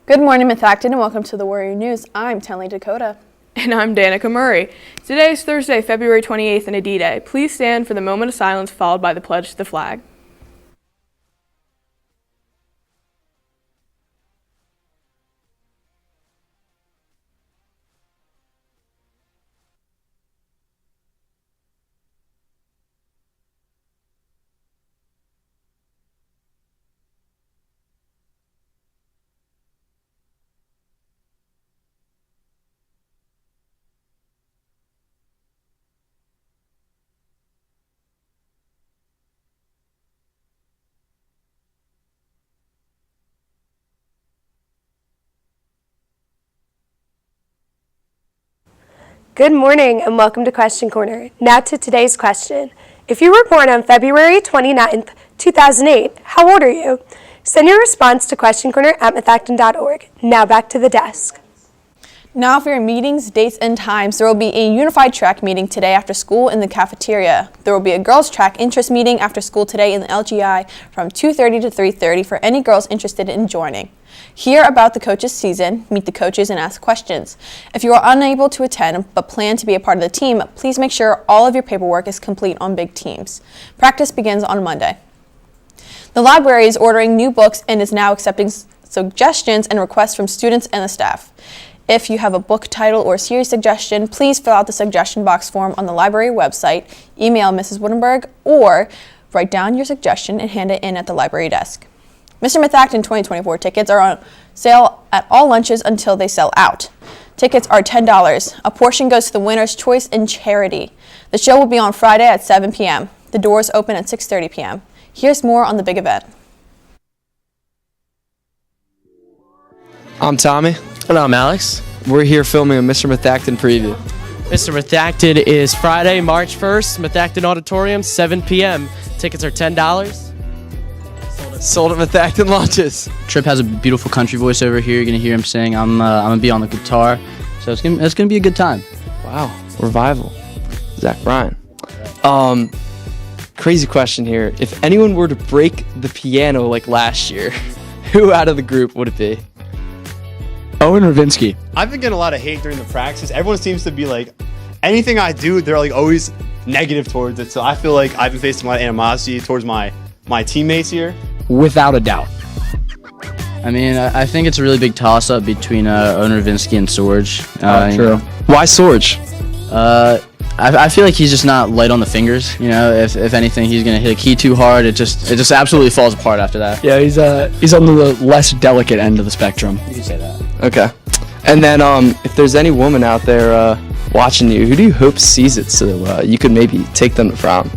Good morning, Methacton, and welcome to the Warrior News. I'm Tenley Dakota. And I'm Danica Murray. Today is Thursday, February 28th, and a D-Day. Please stand for the moment of silence followed by the pledge to the flag. Good morning and welcome to Question Corner. Now to today's question. If you were born on February 29th, 2008, how old are you? Send your response to questioncorner@methacton.org. Now back to the desk. Now for your meetings, dates, and times. There will be a unified track meeting today after school in the cafeteria. There will be a girls track interest meeting after school today in the LGI from 2:30 to 3:30 for any girls interested in joining. Hear about the coaches' season, meet the coaches, and ask questions. If you are unable to attend but plan to be a part of the team, please make sure all of your paperwork is complete on big teams. Practice begins on Monday. The library is ordering new books and is now accepting suggestions and requests from students and the staff. If you have a book title or series suggestion, please fill out the suggestion box form on the library website, email Mrs. Wittenberg, or write down your suggestion and hand it in at the library desk. Mr. Methacton 2024 tickets are on sale at all lunches until they sell out. Tickets are $10. A portion goes to the winner's choice and charity. The show will be on Friday at 7 p.m. The doors open at 6:30 p.m. Here's more on the big event. I'm Tommy. And I'm Alex. We're here filming a Mr. Methacton preview. Mr. Methacton is Friday, March 1st, Methacton Auditorium, 7 p.m. Tickets are $10. Sold at Methacton launches. Tripp has a beautiful country voice over here. You're gonna hear him sing. I'm gonna be on the guitar, so it's gonna be a good time. Wow, revival. Zach Bryan. Crazy question here. If anyone were to break the piano like last year, who out of the group would it be? Owen Ravinsky. I've been getting a lot of hate during the practice. Everyone seems to be like, anything I do, they're like always negative towards it. So I feel like I've been facing a lot of animosity towards my teammates here. Without a doubt. I mean, I think it's a really big toss-up between Owen Ravinsky and Sorge. True. Why Sorge? I feel like he's just not light on the fingers. You know, if anything, he's gonna hit a key too hard. It just absolutely falls apart after that. Yeah, he's on the less delicate end of the spectrum. You can say that. Okay. And then if there's any woman out there watching you, who do you hope sees it so you could maybe take them to prom?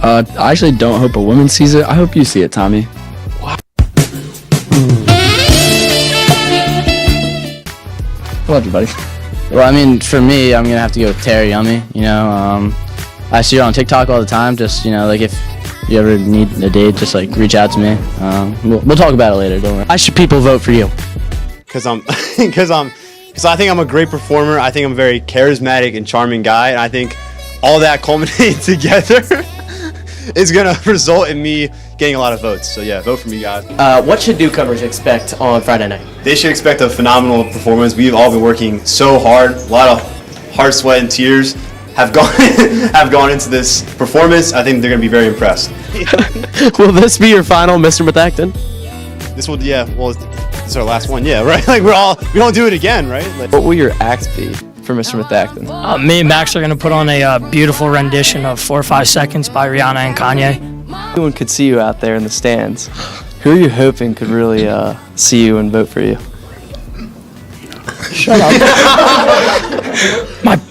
I actually don't hope a woman sees it. I hope you see it, Tommy. Wow. Hello, everybody. Well, I mean, for me, I'm gonna have to go with Terry Yummy. You know, I see her on TikTok all the time. Just, you know, like if you ever need a date, just like reach out to me. We'll talk about it later. Don't worry. Why should people vote for you? Because I think I'm a great performer. I think I'm a very charismatic and charming guy. And I think all that culminating together is going to result in me getting a lot of votes. So yeah, vote for me, guys. What should newcomers expect on Friday night? They should expect a phenomenal performance. We've all been working so hard. A lot of heart, sweat, and tears have gone into this performance. I think they're going to be very impressed. Will this be your final, Mr. Methacton? This is our last one. Yeah, right? Like we don't do it again, right? Like, What will your act be for Mr. Methacton? Me and Max are going to put on a beautiful rendition of 4 or 5 Seconds by Rihanna and Kanye. Anyone could see you out there in the stands. Who are you hoping could really see you and vote for you? Shut up.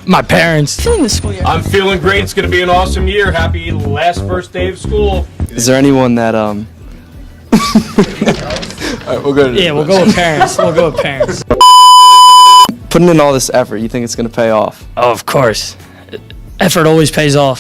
my parents. I'm feeling great. It's going to be an awesome year. Happy last first day of school. Is there anyone that All right, we'll go with parents. We'll go with parents. Putting in all this effort, you think it's going to pay off? Oh, of course. Effort always pays off.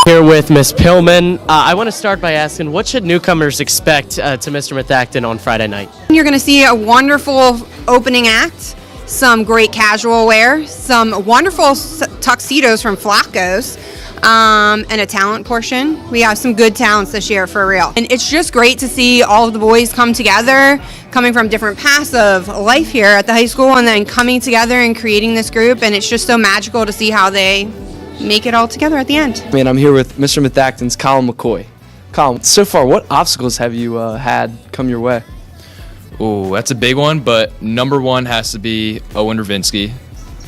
Here with Miss Pillman. I want to start by asking, what should newcomers expect to Mr. Methacton on Friday night? You're going to see a wonderful opening act, some great casual wear, some wonderful tuxedos from Flacco's. and a talent portion. We have some good talents this year, for real. And it's just great to see all of the boys come together, coming from different paths of life here at the high school, and then coming together and creating this group. And it's just so magical to see how they make it all together at the end. I mean, I'm here with Mr. Methacton's Colin McCoy. Colin, so far, what obstacles have you had come your way? Ooh, that's a big one, but number one has to be Owen Ravinsky.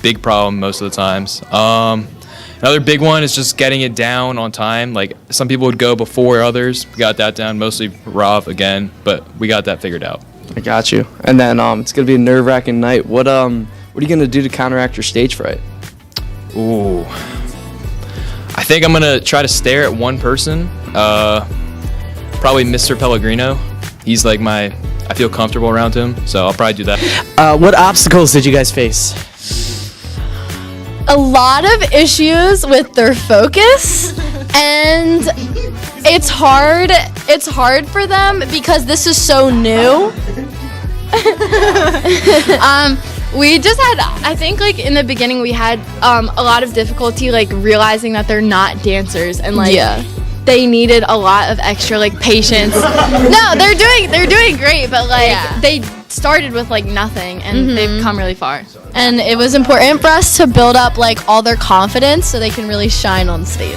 Big problem most of the times. Another big one is just getting it down on time. Like, some people would go before others. We got that down, mostly Rav again, but we got that figured out. I got you. And then it's gonna be a nerve-wracking night. What are you gonna do to counteract your stage fright? Ooh, I think I'm gonna try to stare at one person. Probably Mr. Pellegrino. He's like I feel comfortable around him, so I'll probably do that. What obstacles did you guys face? A lot of issues with their focus, and it's hard for them because this is so new. We just had, I think, like in the beginning we had a lot of difficulty like realizing that they're not dancers, and like they needed a lot of extra like patience. No, they're doing great, but like they started with like nothing, and they've come really far. And it was important for us to build up like all their confidence so they can really shine on stage.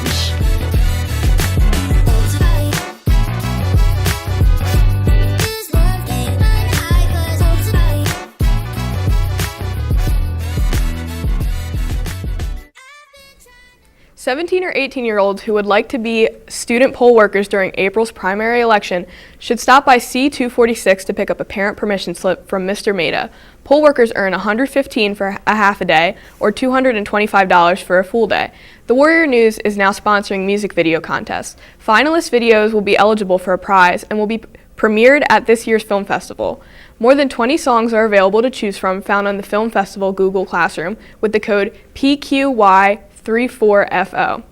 "17 or 18-year-olds who would like to be student poll workers during April's primary election should stop by C246 to pick up a parent permission slip from Mr. Maida. Poll workers earn $115 for a half a day or $225 for a full day. The Warrior News is now sponsoring music video contests. Finalist videos will be eligible for a prize and will be premiered at this year's film festival. More than 20 songs are available to choose from, found on the Film Festival Google Classroom with the code PQY34FO.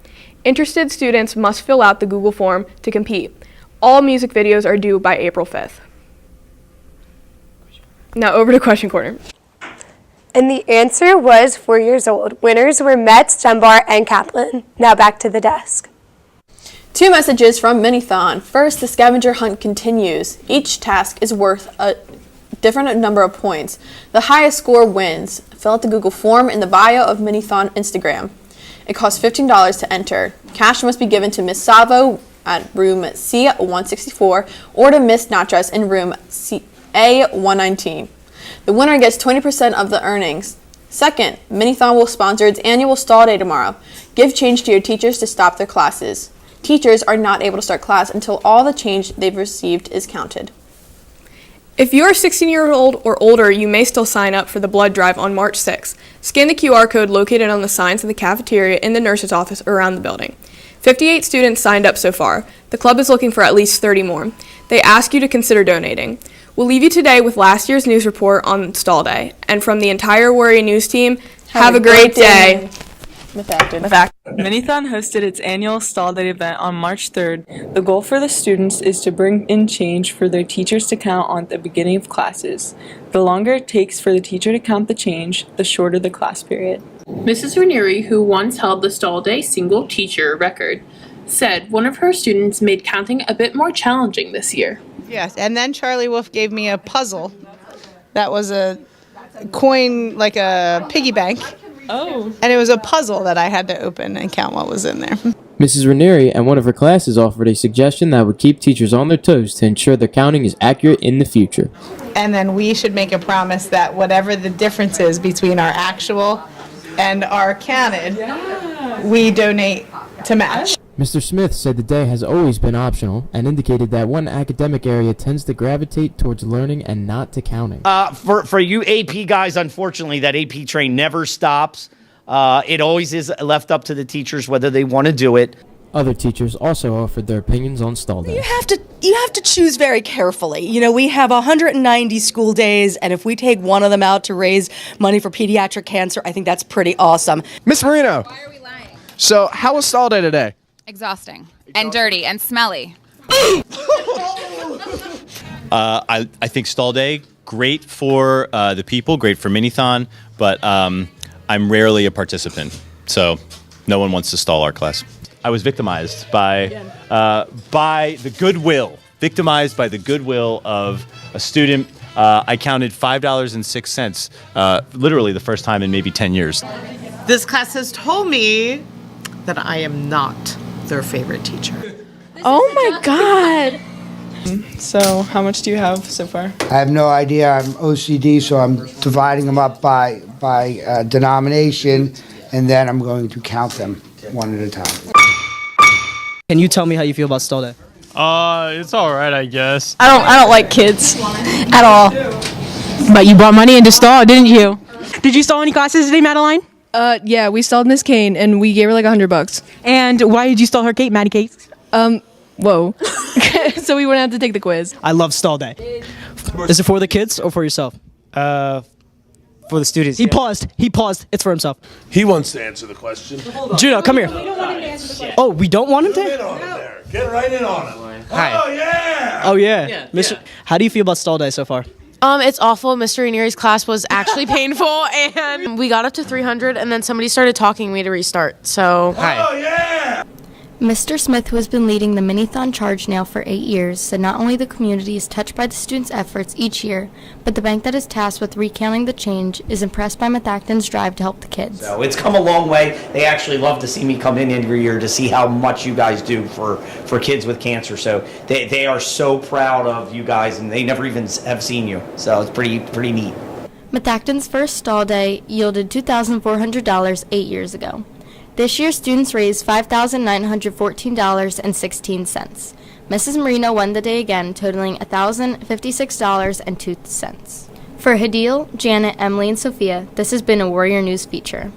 Interested students must fill out the Google form to compete. All music videos are due by April 5th. Now over to Question Corner. And the answer was 4 years old. Winners were Metz, Dunbar, and Kaplan. Now back to the desk. 2 messages from Minithon. First, the scavenger hunt continues. Each task is worth a different number of points. The highest score wins. Fill out the Google form in the bio of Minithon Instagram. It costs $15 to enter. Cash must be given to Miss Savo at room C164 or to Miss Natras in room A119. The winner gets 20% of the earnings. Second, Minithon will sponsor its annual stall day tomorrow. Give change to your teachers to stop their classes. Teachers are not able to start class until all the change they've received is counted. If you're 16-year-old or older, you may still sign up for the blood drive on March 6th. Scan the QR code located on the signs in the cafeteria in the nurse's office around the building. 58 students signed up so far. The club is looking for at least 30 more. They ask you to consider donating. We'll leave you today with last year's news report on Stall Day. And from the entire Warrior News team, have a great day. Minithon hosted its annual Stall Day event on March 3rd. The goal for the students is to bring in change for their teachers to count on at the beginning of classes. The longer it takes for the teacher to count the change, the shorter the class period. Mrs. Ranieri, who once held the Stall Day single teacher record, said one of her students made counting a bit more challenging this year. Yes, and then Charlie Wolf gave me a puzzle that was a coin, like a piggy bank. Oh. And it was a puzzle that I had to open and count what was in there. Mrs. Ranieri and one of her classes offered a suggestion that would keep teachers on their toes to ensure their counting is accurate in the future. And then we should make a promise that whatever the difference is between our actual and our counted, we donate to match. Mr. Smith said the day has always been optional and indicated that one academic area tends to gravitate towards learning and not to counting. For you AP guys, unfortunately, that AP train never stops. It always is left up to the teachers whether they want to do it. Other teachers also offered their opinions on Stall Day. You have to choose very carefully. You know, we have 190 school days, and if we take one of them out to raise money for pediatric cancer, I think that's pretty awesome. Miss Marino. Why are we lying? So, how was Stall Day today? Exhausting and dirty and smelly. I think Stall Day, great for the people, great for Minithon, but I'm rarely a participant, so no one wants to stall our class. I was victimized by the goodwill, of a student. I counted $5.06, literally the first time in maybe 10 years. This class has told me that I am not their favorite teacher. Oh my God. So, how much do you have so far? I have no idea. I'm OCD, so I'm dividing them up by denomination, and then I'm going to count them one at a time. Can you tell me how you feel about Stall Day? It's all right, I guess. I don't like kids at all. But you brought money into stall, didn't you? Did you stall any classes today, Madeline? Yeah, we stalled Miss Kane and we gave her like $100. And why did you stall her cake, Maddie Cakes? Whoa. So we wouldn't have to take the quiz. I love Stall Day. Is it for the kids or for yourself? For the students. He paused. It's for himself. He wants to answer the question. Juno, come here. Oh, we don't want him to? Get right in on him. Hi. Oh, yeah. Oh, yeah. Mr. How do you feel about Stall Day so far? It's awful. Mr. Ranieri's class was actually painful, and we got up to 300, and then somebody started talking me to restart. So. Hi. Oh, yeah. Mr. Smith, who has been leading the Mini-thon charge now for 8 years, said not only the community is touched by the students' efforts each year, but the bank that is tasked with recounting the change is impressed by Meth Acton's drive to help the kids. So it's come a long way. They actually love to see me come in every year to see how much you guys do for kids with cancer. So they are so proud of you guys, and they never even have seen you. So it's pretty neat. Meth Acton's first stall day yielded $2,400 8 years ago. This year, students raised $5,914.16. Mrs. Marino won the day again, totaling $1,056.02. For Hadil, Janet, Emily, and Sophia, this has been a Warrior News feature.